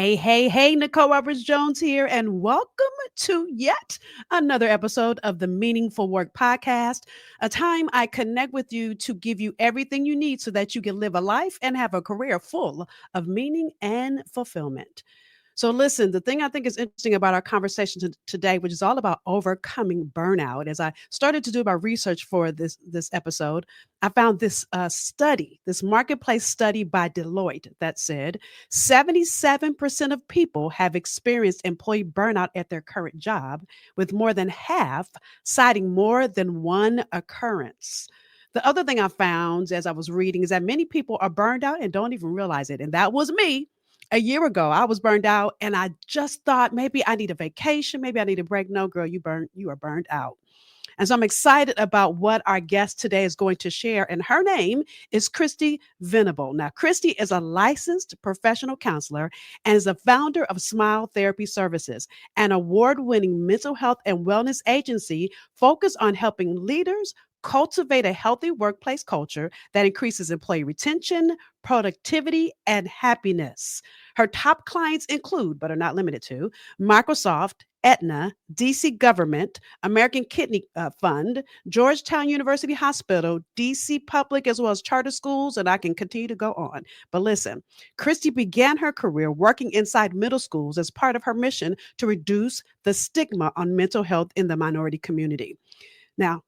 Hey, Nicole Roberts Jones here, and welcome to yet another episode of the Meaningful Work Podcast, a time I connect with you to give you everything you need so that you can live a life and have a career full of meaning and fulfillment. So, listen, the thing I think is interesting about our conversation today, which is all about overcoming burnout, as I started to do my research for this episode, I found this study, this marketplace study by Deloitte that said 77% of people have experienced employee burnout at their current job, with more than half citing more than one occurrence. The other thing I found as I was reading is that many people are burned out and don't even realize it. And that was me. A year ago, I was burned out and I just thought maybe I need a vacation, maybe I need a break. No, girl, you are burned out. And so I'm excited about what our guest today is going to share. And her name is Christi Venable. Now, Christi is a licensed professional counselor and is the founder of Smile Therapy Services, an award-winning mental health and wellness agency focused on helping leaders cultivate a healthy workplace culture that increases employee retention, productivity, and happiness. Her top clients include, but are not limited to, Microsoft, Aetna, DC Government, American Kidney Fund, Georgetown University Hospital, DC Public, as well as charter schools, and I can continue to go on. But listen, Christi began her career working inside middle schools as part of her mission to reduce the stigma on mental health in the minority community. Now,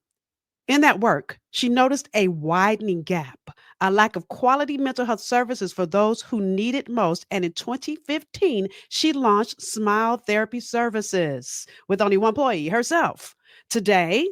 in that work, she noticed a widening gap, a lack of quality mental health services for those who need it most. And in 2015, she launched Smile Therapy Services with only one employee, herself. Today,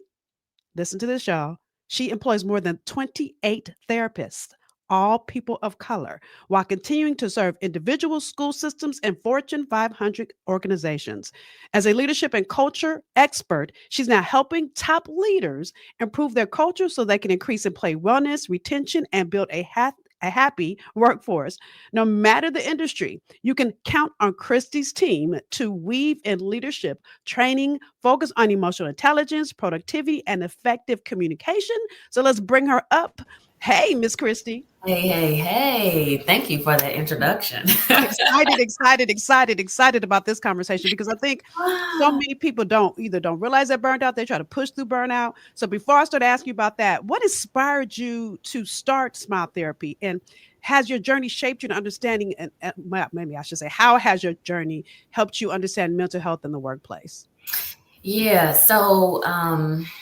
listen to this, y'all. She employs more than 28 therapists, all people of color, while continuing to serve individual school systems and Fortune 500 organizations. As a leadership and culture expert, she's now helping top leaders improve their culture so they can increase employee wellness, retention, and build a happy workforce. No matter the industry, you can count on Christi's team to weave in leadership, training, focus on emotional intelligence, productivity, and effective communication. So let's bring her up. Hey, Miss Christi. Hey. Thank you for that introduction. I'm excited about this conversation because I think so many people don't realize they're burned out. They try to push through burnout. So before I start asking you about that, what inspired you to start Smile Therapy? And has your journey shaped you in understanding, and well, maybe I should say, how has your journey helped you understand mental health in the workplace? Yeah, so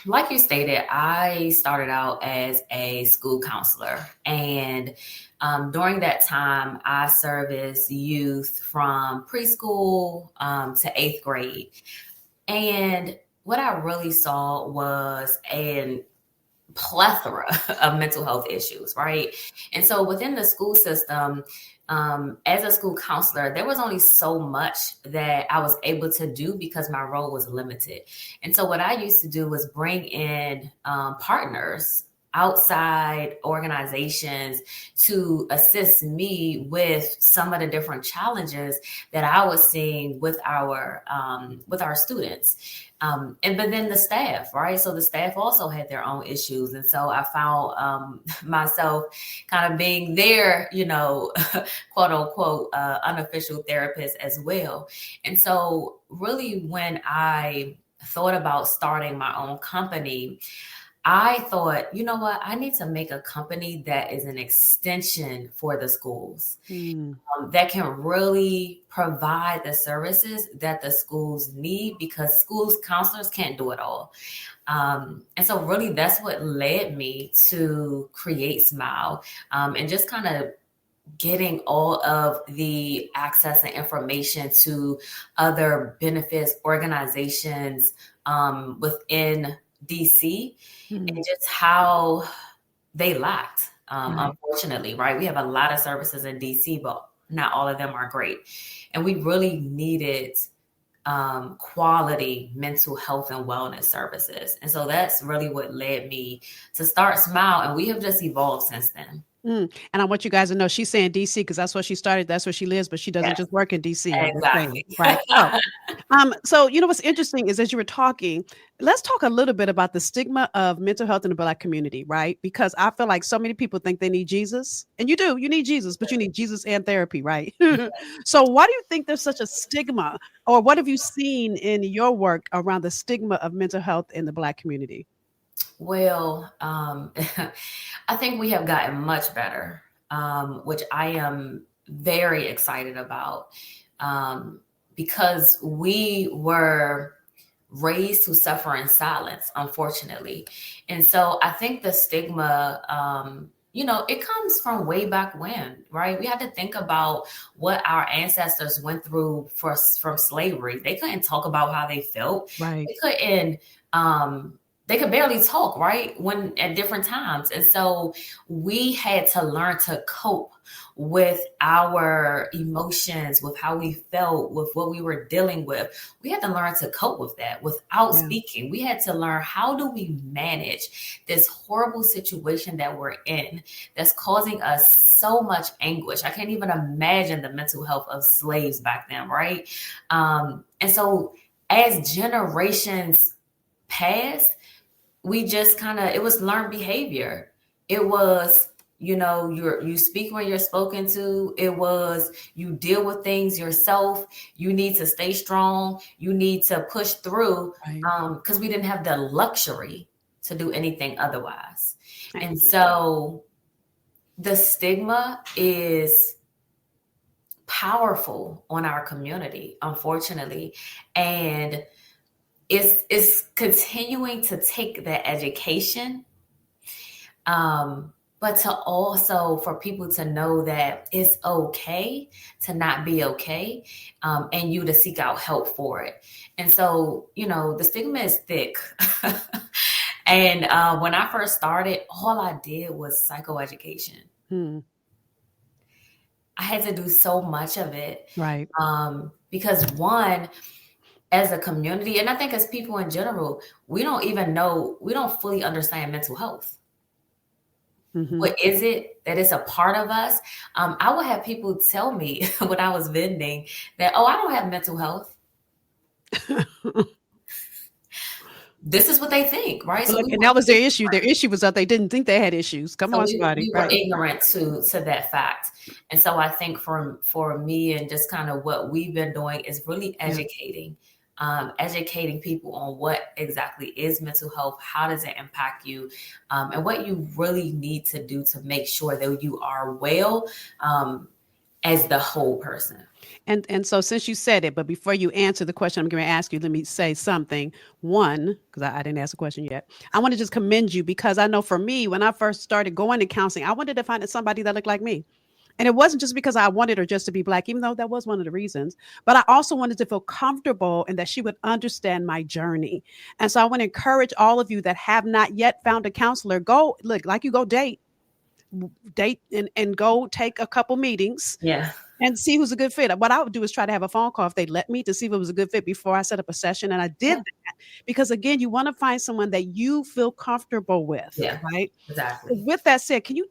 like you stated, I started out as a school counselor. And during that time, I serviced youth from preschool to eighth grade. And what I really saw was an plethora of mental health issues, right? And so within the school system, as a school counselor, there was only so much that I was able to do because my role was limited. And so what I used to do was bring in partners, outside organizations, to assist me with some of the different challenges that I was seeing with our students. But then the staff, right? So the staff also had their own issues. And so I found myself kind of being their, quote unquote, unofficial therapist as well. And so really when I thought about starting my own company, I thought, you know what, I need to make a company that is an extension for the schools, that can really provide the services that the schools need, because schools counselors can't do it all. And so really that's what led me to create Smile, and just kind of getting all of the access and information to other benefits organizations within DC, and just how they lacked, unfortunately, right? We have a lot of services in DC, but not all of them are great. And we really needed quality mental health and wellness services. And so that's really what led me to start Smile. And we have just evolved since then. And I want you guys to know she's saying DC because that's where she started, that's where she lives, but she doesn't Yes, just work in DC. I'm just saying, exactly. right? So you know what's interesting is as you were talking, let's talk a little bit about the stigma of mental health in the Black community, right? Because I feel like so many people think they need Jesus, and you do, you need Jesus, but you need Jesus and therapy, right? So why do you think there's such a stigma, or what have you seen in your work around the stigma of mental health in the Black community? Well, I think we have gotten much better, which I am very excited about, um, because we were raised to suffer in silence, unfortunately. And so I think the stigma, it comes from way back when, right? We had to think about what our ancestors went through from slavery. They couldn't talk about how they felt. Right. They couldn't, um, they could barely talk, right? When at different times. And so we had to learn to cope with our emotions, with how we felt, with what we were dealing with. We had to learn to cope with that without Yeah. speaking. We had to learn, how do we manage this horrible situation that we're in that's causing us so much anguish? I can't even imagine the mental health of slaves back then, right? And so as generations passed, we just it was learned behavior. It was, you speak when you're spoken to. It was, you deal with things yourself. You need to stay strong. You need to push through, Right. because we didn't have the luxury to do anything otherwise. Eh, And so the stigma is powerful on our community, unfortunately. And it's continuing to take that education, but to also for people to know that it's okay to not be okay, and you to seek out help for it. And so, the stigma is thick. And when I first started, all I did was psychoeducation. hmm, I had to do so much of it, right. because one, as a community, and I think as people in general, we don't fully understand mental health. Hmm. What is it that is a part of us? I would have people tell me when I was vending that, oh, I don't have mental health. This is what they think, right? Well, So look, we and were that was their issue. Their ignorant. issue was that they didn't think they had issues. Come So on, we, somebody, we were right? ignorant to that fact. And so I think for me, and just kind of what we've been doing, is really Yeah. educating people on what exactly is mental health, how does it impact you, and what you really need to do to make sure that you are well, as the whole person. And so since you said it, but before you answer the question I'm going to ask you, let me say something. One, because I didn't ask a question yet. I want to just commend you because I know for me, when I first started going to counseling, I wanted to find somebody that looked like me. And it wasn't just because I wanted her just to be Black, even though that was one of the reasons, but I also wanted to feel comfortable and that she would understand my journey. And so I want to encourage all of you that have not yet found a counselor, go look, like you go date and go take a couple meetings Yeah. and see who's a good fit. What I would do is try to have a phone call if they let me to see if it was a good fit before I set up a session. And I did Yeah. that because, again, you want to find someone that you feel comfortable with, Yeah. right? So Exactly. with that said, can you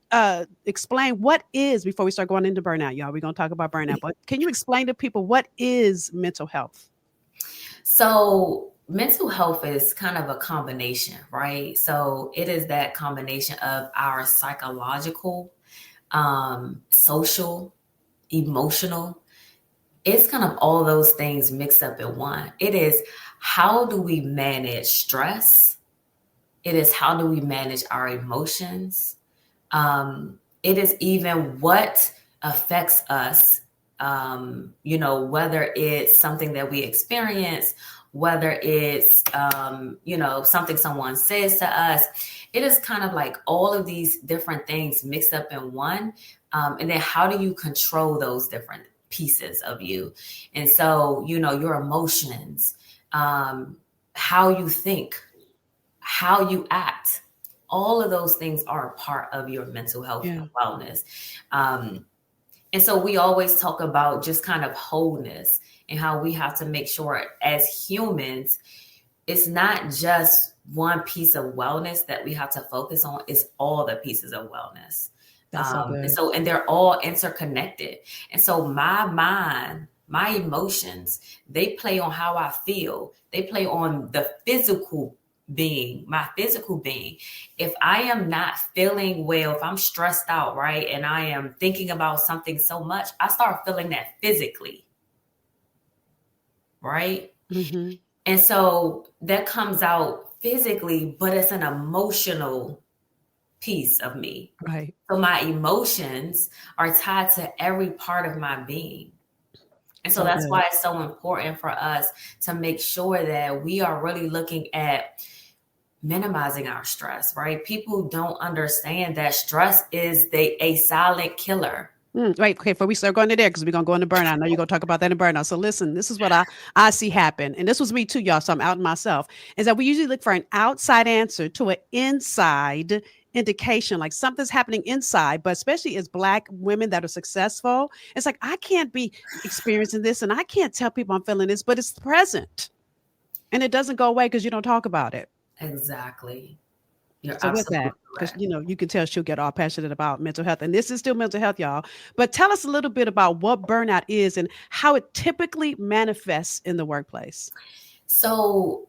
explain what is, before we start going into burnout, y'all, we're going to talk about burnout, but can you explain to people what is mental health? So mental health is kind of a combination, right? So it is that combination of our psychological, social, emotional. It's kind of all those things mixed up in one. It is, how do we manage stress? It is, how do we manage our emotions? It is even what affects us, whether it's something that we experience, whether it's, something someone says to us. It is kind of like all of these different things mixed up in one. And then how do you control those different pieces of you? And so, your emotions, how you think, how you act, all of those things are a part of your mental health and Yeah. wellness. Um, and so we always talk about just kind of wholeness and how we have to make sure as humans, it's not just one piece of wellness that we have to focus on, it's all the pieces of wellness. That's so good. And they're all interconnected. And so my mind, my emotions, they play on how I feel. They play on the physical being, my physical being. If I am not feeling well, if I'm stressed out, right, and I am thinking about something so much, I start feeling that physically, right? Mm-hmm. And so that comes out physically, but it's an emotional piece of me. Right. So my emotions are tied to every part of my being. And so So that's good. why it's so important for us to make sure that we are really looking at minimizing our stress, right? People don't understand that stress is a silent killer. Wait, okay, before we start going to there, because we're gonna go into burnout. I know you're gonna talk about that in burnout. So listen, this is what I see happen, and this was me too, y'all. So I'm out myself. Is that we usually look for an outside answer to an inside indication, like something's happening inside. But especially as Black women that are successful, it's like I can't be experiencing this, and I can't tell people I'm feeling this, but it's present, and it doesn't go away because you don't talk about it. Exactly. You're So with absolutely that, because correct. you can tell she'll get all passionate about mental health, and this is still mental health, y'all. But tell us a little bit about what burnout is and how it typically manifests in the workplace. So,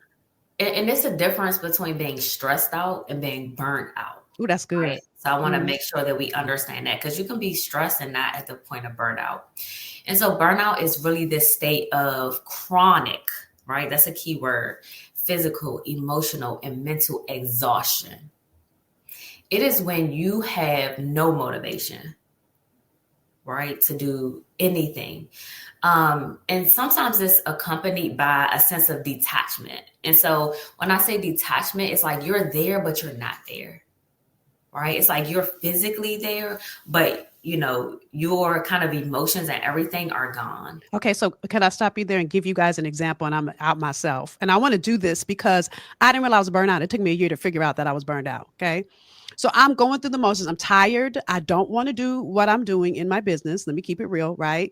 and it's a difference between being stressed out and being burnt out, Oh, that's good. right? So I want to Mhm. make sure that we understand that because you can be stressed and not at the point of burnout. And so burnout is really this state of chronic, right? That's a key word, physical, emotional, and mental exhaustion. It is when you have no motivation, right, to do anything. And sometimes it's accompanied by a sense of detachment. And so when I say detachment, it's like you're there, but you're not there, right? It's like you're physically there, but your kind of emotions and everything are gone. Okay, so can I stop you there and give you guys an example? And I'm out myself, and I want to do this because I didn't realize I was burned out. It took me a year to figure out that I was burned out. Okay, so I'm going through the motions. I'm tired. I don't want to do what I'm doing in my business. Let me keep it real, right?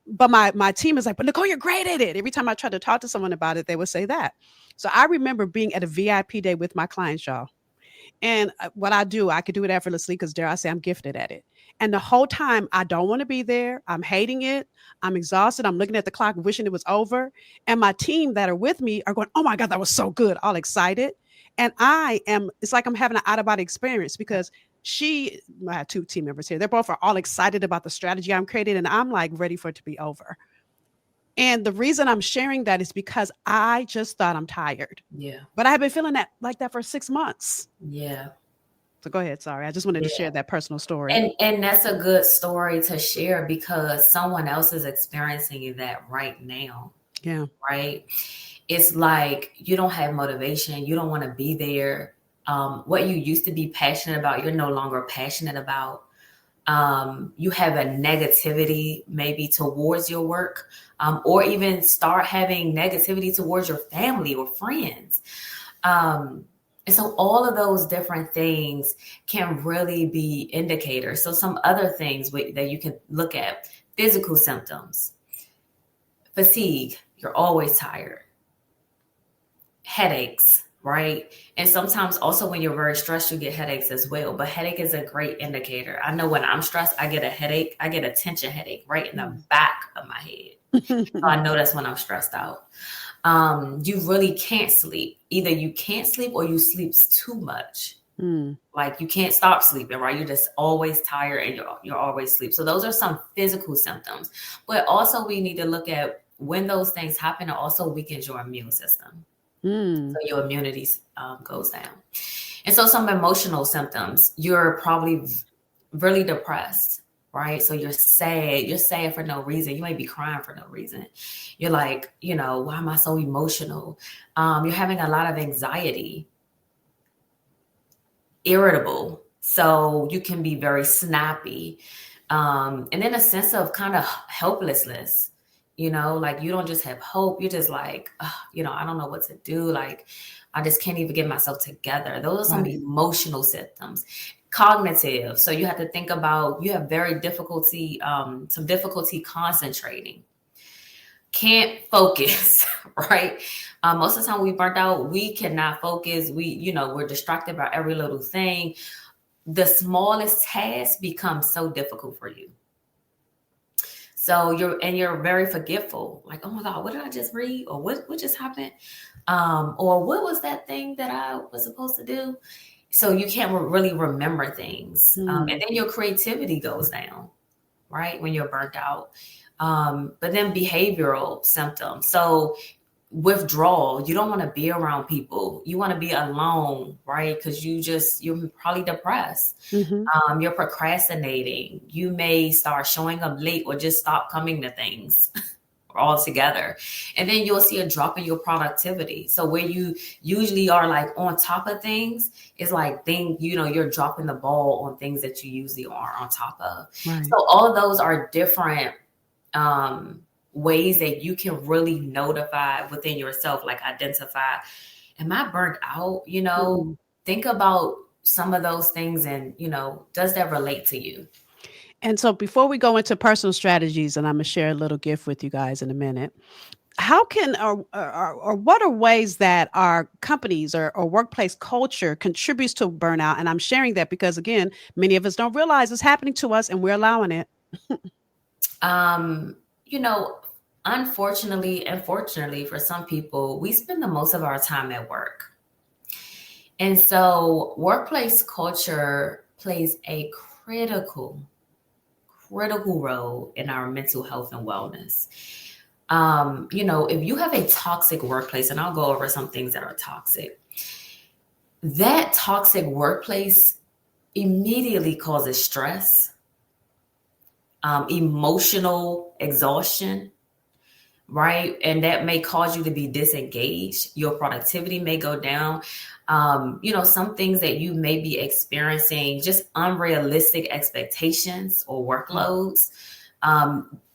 But my team is like, but Nicole, you're great at it. Every time I try to talk to someone about it, they would say that. So I remember being at a VIP day with my clients, y'all. And what I do, I could do it effortlessly because, dare I say, I'm gifted at it. And the whole time, I don't want to be there. I'm hating it. I'm exhausted. I'm looking at the clock, wishing it was over. And my team that are with me are going, oh my God, that was so good, all excited. And it's like I'm having an out of body experience because I have two team members here. They're both are all excited about the strategy I'm creating. And I'm like ready for it to be over. And the reason I'm sharing that is because I just thought I'm tired, Yeah. but I have been feeling that like that for 6 months. Yeah. So go ahead. Sorry. I just wanted to Yeah. share that personal story. And that's a good story to share because someone else is experiencing that right now, Yeah. right? It's like you don't have motivation, you don't want to be there. What you used to be passionate about, you're no longer passionate about. You have a negativity maybe towards your work, or even start having negativity towards your family or friends. And so all of those different things can really be indicators. So some other things that you can look at: physical symptoms, fatigue, you're always tired, headaches, right? And sometimes also when you're very stressed, you get headaches as well. But headache is a great indicator. I know when I'm stressed, I get a headache. I get a tension headache right in the back of my head. So I know that's when I'm stressed out. You really can't sleep. Either you can't sleep or you sleep too much. Like you can't stop sleeping, right? You're just always tired and you're always asleep. So those are some physical symptoms. But also we need to look at when those things happen, it also weakens your immune system. So your immunity goes down. And so some emotional symptoms, you're probably really depressed, right? So you're sad for no reason. You might be crying for no reason. You're like, why am I so emotional? You're having a lot of anxiety, irritable. So you can be very snappy. And then a sense of kind of helplessness, like you don't just have hope. You're just like, I don't know what to do. Like, I just can't even get myself together. Those are some Right. emotional symptoms. Cognitive. So you have to think about, you have some difficulty concentrating. Can't focus, right? Most of the time we burnt out, we cannot focus. We're distracted by every little thing. the smallest task becomes so difficult for you. So you're very forgetful. Like, oh my God, what did I just read? Or what just happened? Or what was that thing that I was supposed to do? So you can't really remember things. And then your creativity goes down, right? When you're burnt out. But then behavioral symptoms. So withdrawal, you don't want to be around people. You want to be alone, right? Because you're probably depressed. You're procrastinating. You may start showing up late or just stop coming to things altogether. And then you'll see a drop in your productivity. So where you usually are like on top of things, is like you're dropping the ball on things that you usually are on top of. Right. So all of those are different ways that you can really notify within yourself, like identify, am I burnt out? Think about some of those things and, does that relate to you? And so before we go into personal strategies, and I'm going to share a little gift with you guys in a minute, how can or what are ways that our companies or workplace culture contributes to burnout? And I'm sharing that because, again, many of us don't realize it's happening to us and we're allowing it. Unfortunately and fortunately for some people, we spend the most of our time at work. And so workplace culture plays a critical role in our mental health and wellness. If you have a toxic workplace, and I'll go over some things that are toxic, that toxic workplace immediately causes stress, emotional exhaustion, right? And that may cause you to be disengaged. Your productivity may go down. Some things that you may be experiencing, just unrealistic expectations or workloads,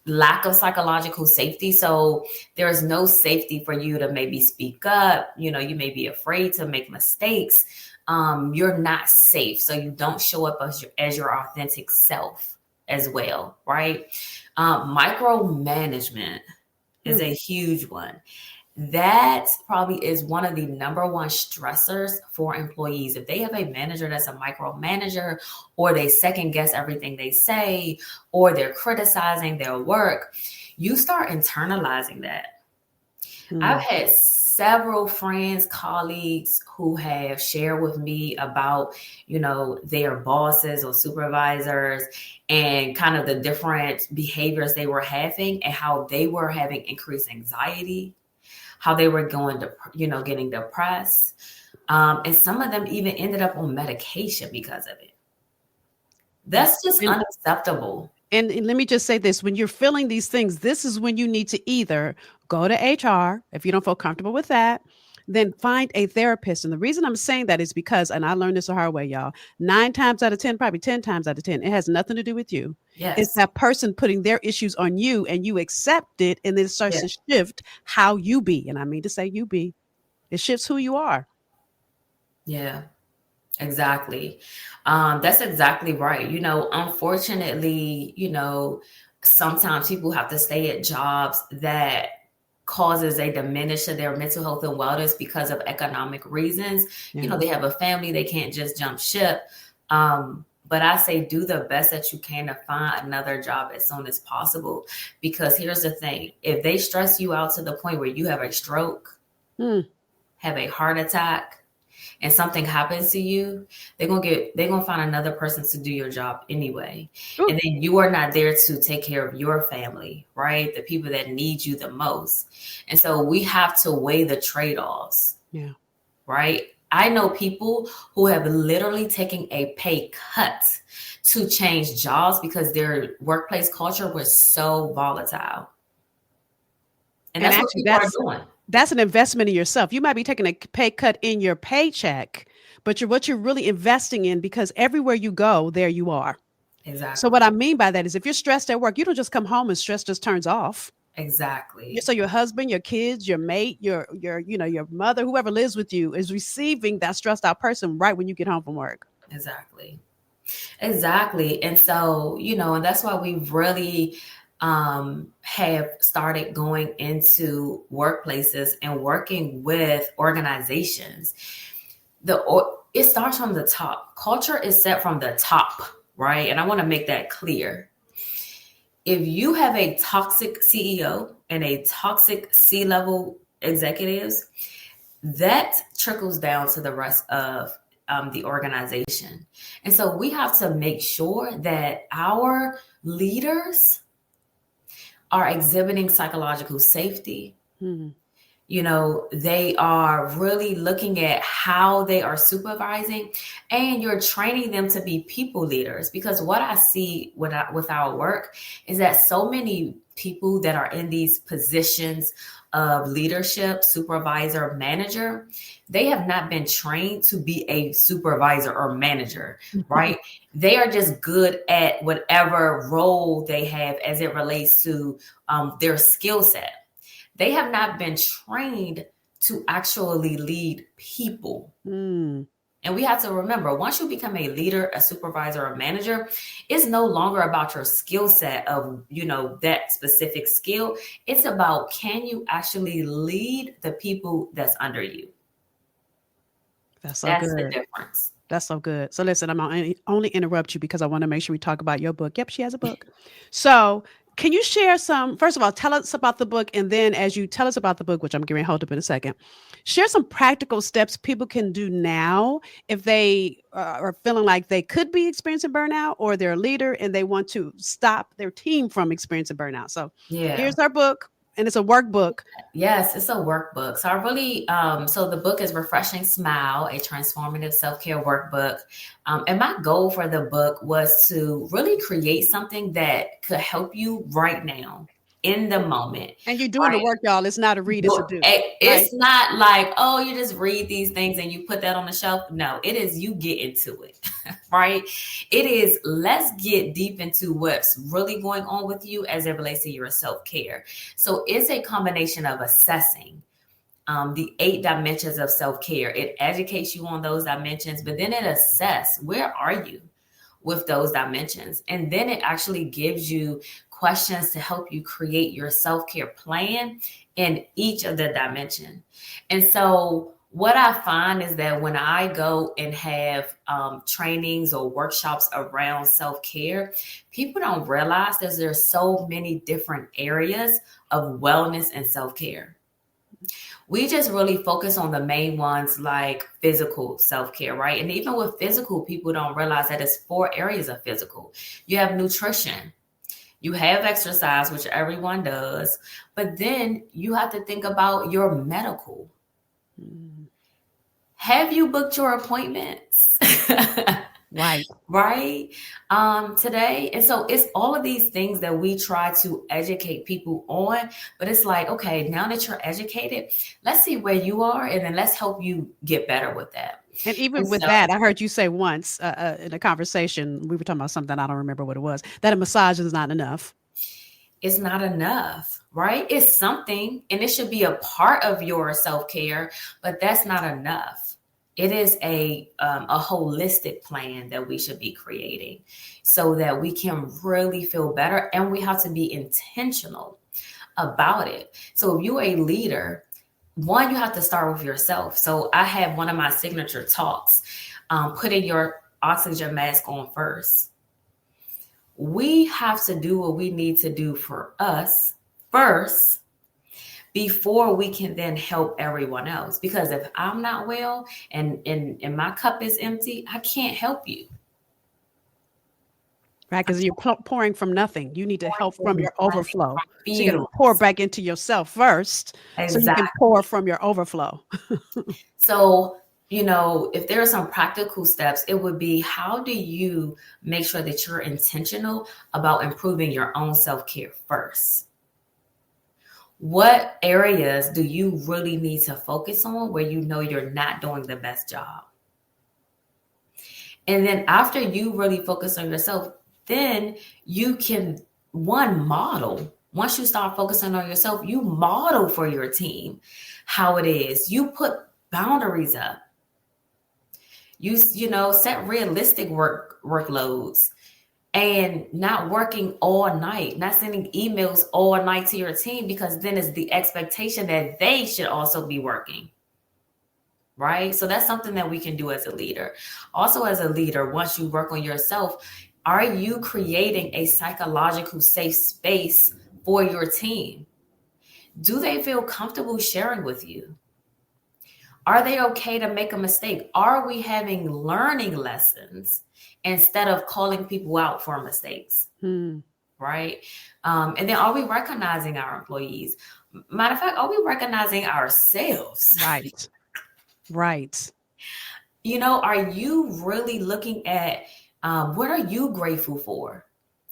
lack of psychological safety. So there's no safety for you to maybe speak up. You may be afraid to make mistakes. You're not safe. So you don't show up as your authentic self as well, right? Micromanagement is a huge one. That probably is one of the number one stressors for employees. If they have a manager that's a micromanager, or they second guess everything they say, or they're criticizing their work, you start internalizing that. I've had several friends, colleagues who have shared with me about, their bosses or supervisors and kind of the different behaviors they were having and how they were having increased anxiety, how they were getting depressed. And some of them even ended up on medication because of it. That's just unacceptable. And let me just say this, when you're feeling these things, this is when you need to either go to HR, if you don't feel comfortable with that, then find a therapist. And the reason I'm saying that is because, and I learned this the hard way, y'all, 9 times out of 10, probably 10 times out of 10, it has nothing to do with you. Yes. It's that person putting their issues on you and you accept it, and then it starts to shift how you be. And I mean to say you be. It shifts who you are. Yeah. Exactly. That's exactly right. Unfortunately, sometimes people have to stay at jobs that causes a diminish of their mental health and wellness because of economic reasons. Yeah. They have a family, they can't just jump ship. But I say do the best that you can to find another job as soon as possible. Because here's the thing, if they stress you out to the point where you have a stroke, have a heart attack, and something happens to you, they're gonna find another person to do your job anyway. Ooh. And then you are not there to take care of your family, right? The people that need you the most. And so we have to weigh the trade-offs. Yeah. Right? I know people who have literally taken a pay cut to change jobs because their workplace culture was so volatile. And that's what people are doing. That's an investment in yourself. You might be taking a pay cut in your paycheck, but what you're really investing in, because everywhere you go, there you are. Exactly. So what I mean by that is if you're stressed at work, you don't just come home and stress just turns off. Exactly. So your husband, your kids, your mate, your mother, whoever lives with you is receiving that stressed out person right when you get home from work. Exactly. And so, and that's why we really have started going into workplaces and working with organizations. it starts from the top. Culture is set from the top, right? And I want to make that clear. If you have a toxic CEO and a toxic C-level executives, that trickles down to the rest of the organization. And so we have to make sure that our leaders are exhibiting psychological safety. Hmm. They are really looking at how they are supervising, and you're training them to be people leaders. Because what I see with our work is that so many people that are in these positions of leadership, supervisor, manager, they have not been trained to be a supervisor or manager, right? They are just good at whatever role they have as it relates to their skill set. They have not been trained to actually lead people. Mm. And we have to remember, once you become a leader, a supervisor, a manager, it's no longer about your skill set of, that specific skill. It's about, can you actually lead the people that's under you? That's so That's the good. difference. That's so good. So listen, I'm only interrupt you because I want to make sure we talk about your book. Yep, she has a book. So can you share some, first of all, tell us about the book. And then as you tell us about the book, which I'm going to hold up in a second, share some practical steps people can do now if they are feeling like they could be experiencing burnout, or they're a leader and they want to stop their team from experiencing burnout. So Yeah. here's our book, and it's a workbook. Yes, it's a workbook. So so the book is Refreshing Smile, a transformative self-care workbook. And my goal for the book was to really create something that could help you right now in the moment. And you're doing the Right? work, y'all. It's not a read, it's a do, right? It's not like, oh, you just read these things and you put that on the shelf. No, it is you get into it, right? It is, let's get deep into what's really going on with you as it relates to your self-care. So it's a combination of assessing the 8 dimensions of self-care. It educates you on those dimensions, but then it assesses, where are you with those dimensions? And then it actually gives you questions to help you create your self-care plan in each of the dimension. And so what I find is that when I go and have trainings or workshops around self-care, people don't realize that there's so many different areas of wellness and self-care. We just really focus on the main ones like physical self-care, right? And even with physical, people don't realize that it's 4 areas of physical. You have nutrition, you have exercise, which everyone does, but then you have to think about your medical. Have you booked your appointments? Right. Right? Today. And so it's all of these things that we try to educate people on, but it's like, okay, now that you're educated, let's see where you are, and then let's help you get better with that. And even And with so that, I heard you say once in a conversation, we were talking about something, I don't remember what it was, that a massage is not enough. it's not enough, right? It's something, and it should be a part of your self-care, but that's not enough. It is a holistic plan that we should be creating so that we can really feel better, and we have to be intentional about it. So if you're a leader, one, you have to start with yourself. So I have one of my signature talks, putting your oxygen mask on first. We have to do what we need to do for us first before we can then help everyone else. Because if I'm not well and my cup is empty, I can't help you. Right, because you're pouring from nothing. You need to help from your overflow. So you got to Feel pour back into yourself first so you can exactly. pour from your overflow. So, if there are some practical steps, it would be, how do you make sure that you're intentional about improving your own self-care first? What areas do you really need to focus on where you know you're not doing the best job? And then after you really focus on yourself, then you can, one, model. Once you start focusing on yourself, you model for your team how it is. You put boundaries up. You set realistic workloads, and not working all night, not sending emails all night to your team, because then it's the expectation that they should also be working. right? So that's something that we can do as a leader. Also, as a leader, once you work on yourself, are you creating a psychological safe space for your team? Do they feel comfortable sharing with you? Are they okay to make a mistake? Are we having learning lessons instead of calling people out for mistakes? Right? And then are we recognizing our employees? Matter of fact, are we recognizing ourselves? Right. Right. You know, are you really looking at what are you grateful for?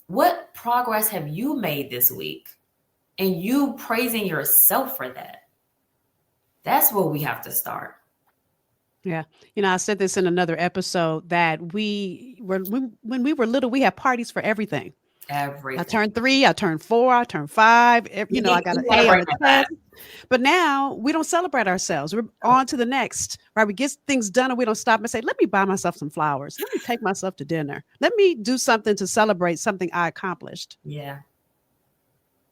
What progress have you made this week? And you praising yourself for that. That's where we have to start. Yeah. You know, I said this in another episode that when we were little, we had parties for everything. I Everything. turned 3, I turned 4, I turned 5. You know, I got We an gotta A on bring a that back. test. But now we don't celebrate ourselves. We're on to the next, right? We get things done and we don't stop and say, let me buy myself some flowers. Let me take myself to dinner. Let me do something to celebrate something I accomplished. Yeah.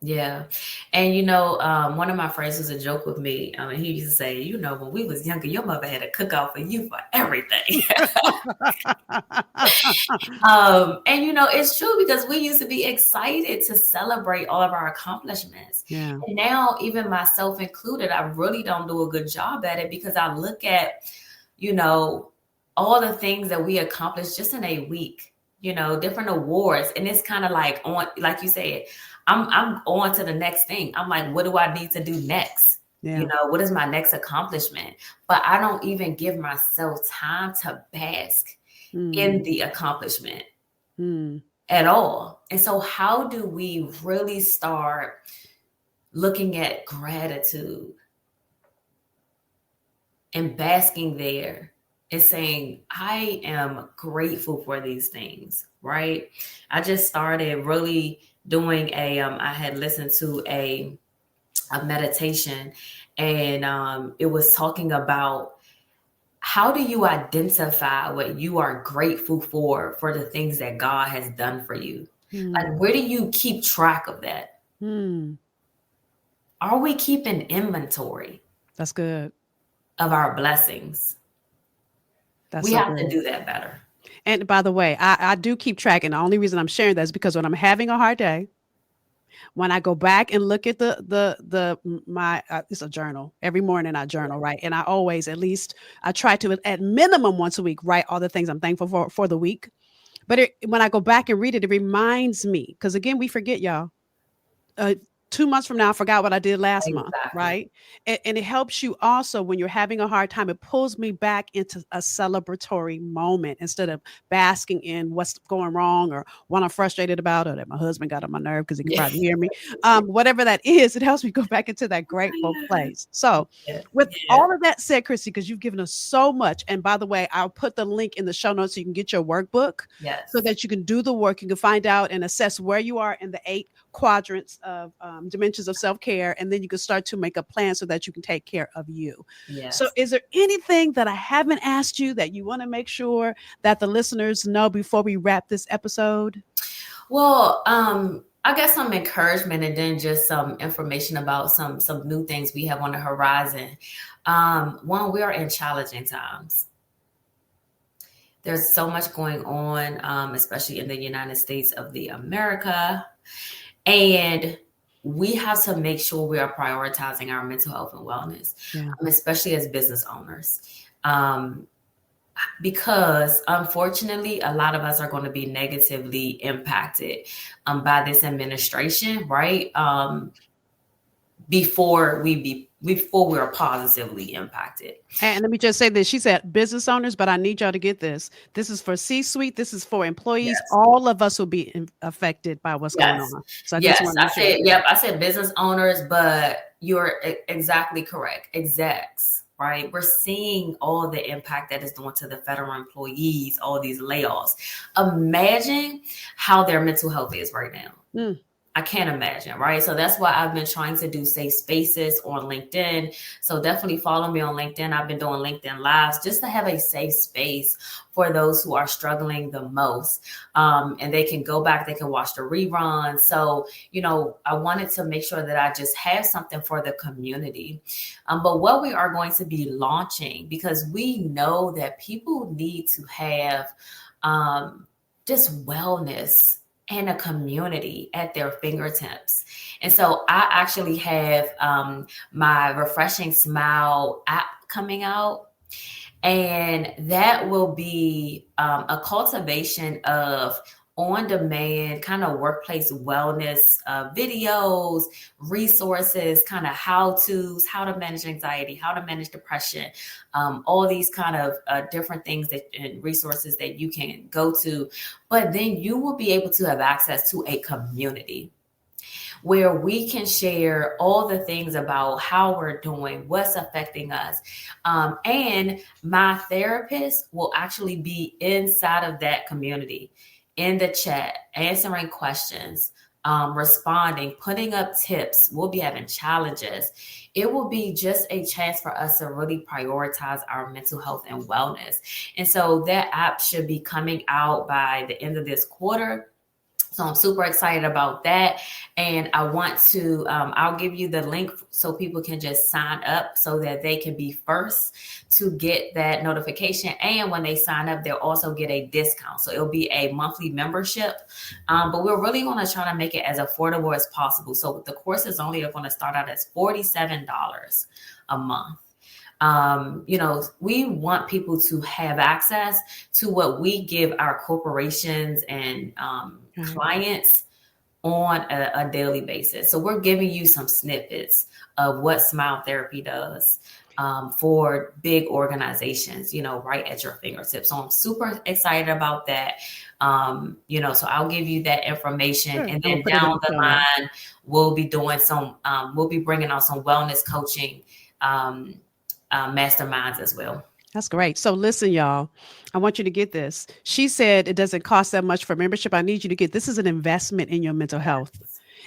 Yeah. And you know, one of my friends was a joke with me. He used to say, you know, when we was younger, your mother had a cookout for you for everything. And you know, it's true because we used to be excited to celebrate all of our accomplishments. Yeah. And now, even myself included, I really don't do a good job at it because I look at, you know, all the things that we accomplished just in a week, you know, different awards. And it's kind of like on, like you said, I'm on to the next thing. I'm like, what do I need to do next? Yeah. You know, what is my next accomplishment? But I don't even give myself time to bask in the accomplishment at all. And so how do we really start looking at gratitude and basking there and saying, I am grateful for these things, right? I just started really doing I had listened to a meditation, and it was talking about how do you identify what you are grateful for the things that God has done for you? Like, where do you keep track of that? Are we keeping inventory? That's good. Of our blessings? That's We so have to good. do that better. And by the way, I do keep track. And the only reason I'm sharing that is because when I'm having a hard day, when I go back and look at my it's a journal. Every morning I journal, right? And I always, at least I try to at minimum once a week write all the things I'm thankful for the week. But when I go back and read it, it reminds me, because again, we forget, y'all. 2 months from now, I forgot what I did last month, Exactly. right? And it helps you also when you're having a hard time. It pulls me back into a celebratory moment instead of basking in what's going wrong or what I'm frustrated about or that my husband got on my nerve because he can Yeah. probably hear me. Whatever that is, it helps me go back into that grateful place. So, Yeah. with all of that said, Christi, because you've given us so much, and by the way, I'll put the link in the show notes so you can get your workbook so Yes. that you can do the work. You can find out and assess where you are in the 8 quadrants of dimensions of self-care, and then you can start to make a plan so that you can take care of you. So Yes. is there anything that I haven't asked you that you want to make sure that the listeners know before we wrap this episode? Well, I guess some encouragement and then just some information about some new things we have on the horizon. One, we are in challenging times. There's so much going on, especially in the United States of the America. And we have to make sure we are prioritizing our mental health and wellness, especially as business owners. Because unfortunately, a lot of us are going to be negatively impacted by this administration, right? Before we are positively impacted. And let me just say this. She said business owners, but I need y'all to get this. This is for C-suite. This is for employees. Yes. All of us will be affected by what's going on. So I just want to make sure. I said business owners, but you're exactly correct. Execs, right? We're seeing all the impact that is doing to the federal employees, all these layoffs. Imagine how their mental health is right now. I can't imagine, right? So that's why I've been trying to do safe spaces on LinkedIn. So definitely follow me on LinkedIn. I've been doing LinkedIn lives just to have a safe space for those who are struggling the most. And they can go back, they can watch the reruns. So, I wanted to make sure that I just have something for the community. But what we are going to be launching, because we know that people need to have just wellness and a community at their fingertips. And so I actually have my Refreshing Smile app coming out. And that will be a cultivation of on demand kind of workplace wellness videos, resources, kind of how to's, how to manage anxiety, how to manage depression, all these kind of different things and resources that you can go to. But then you will be able to have access to a community where we can share all the things about how we're doing, what's affecting us. And my therapist will actually be inside of that community, in the chat, answering questions, responding, putting up tips. We'll be having challenges. It will be just a chance for us to really prioritize our mental health and wellness. And so that app should be coming out by the end of this quarter. So I'm super excited about that. And I want to, I'll give you the link so people can just sign up so that they can be first to get that notification. And when they sign up, they'll also get a discount. So it'll be a monthly membership. But we're really going to try to make it as affordable as possible. So the courses only are going to start out as $47 a month. We want people to have access to what we give our corporations and clients on a daily basis. So we're giving you some snippets of what smile therapy does for big organizations, right at your fingertips. So I'm super excited about that. So I'll give you that information. Sure. And I will then put it in down the the show notes. line, we'll be doing we'll be bringing out some wellness coaching masterminds as well. That's great. So listen, y'all, I want you to get this. She said it doesn't cost that much for membership. I need you to get this is an investment in your mental health.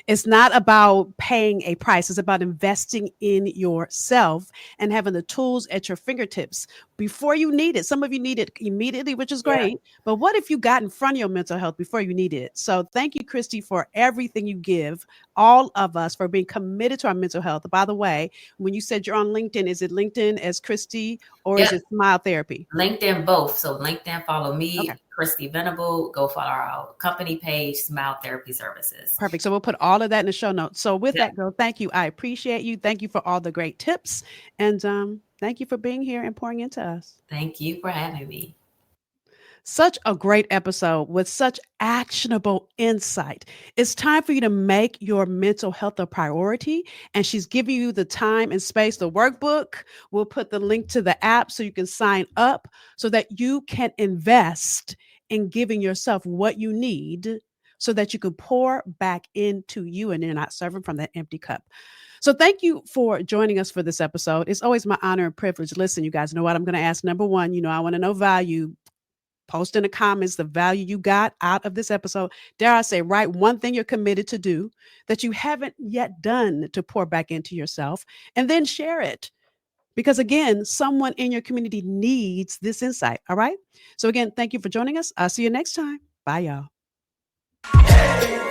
It's not about paying a price. It's about investing in yourself and having the tools at your fingertips before you need it. Some of you need it immediately, which is Yeah. great. But what if you got in front of your mental health before you need it? So thank you, Christy, for everything you give all of us for being committed to our mental health. By the way, when you said you're on LinkedIn, is it LinkedIn as Christy or is Yep. it Smile Therapy? LinkedIn both. So LinkedIn, follow Okay. me, Christi Venable. Go follow our company page, Smile Therapy Services. Perfect. So we'll put all of that in the show notes. So with Yep. that, girl, thank you. I appreciate you. Thank you for all the great tips. And thank you for being here and pouring into us. Thank you for having me. Such a great episode with such actionable insight. It's time for you to make your mental health a priority. And she's giving you the time and space, the workbook. We'll put the link to the app so you can sign up so that you can invest in giving yourself what you need so that you can pour back into you and you're not serving from that empty cup. So thank you for joining us for this episode. It's always my honor and privilege. Listen, you guys know what I'm going to ask. Number one, I want to know value. Post in the comments the value you got out of this episode. Dare I say, write one thing you're committed to do that you haven't yet done to pour back into yourself, and then share it. Because again, someone in your community needs this insight. All right. So again, thank you for joining us. I'll see you next time. Bye, y'all.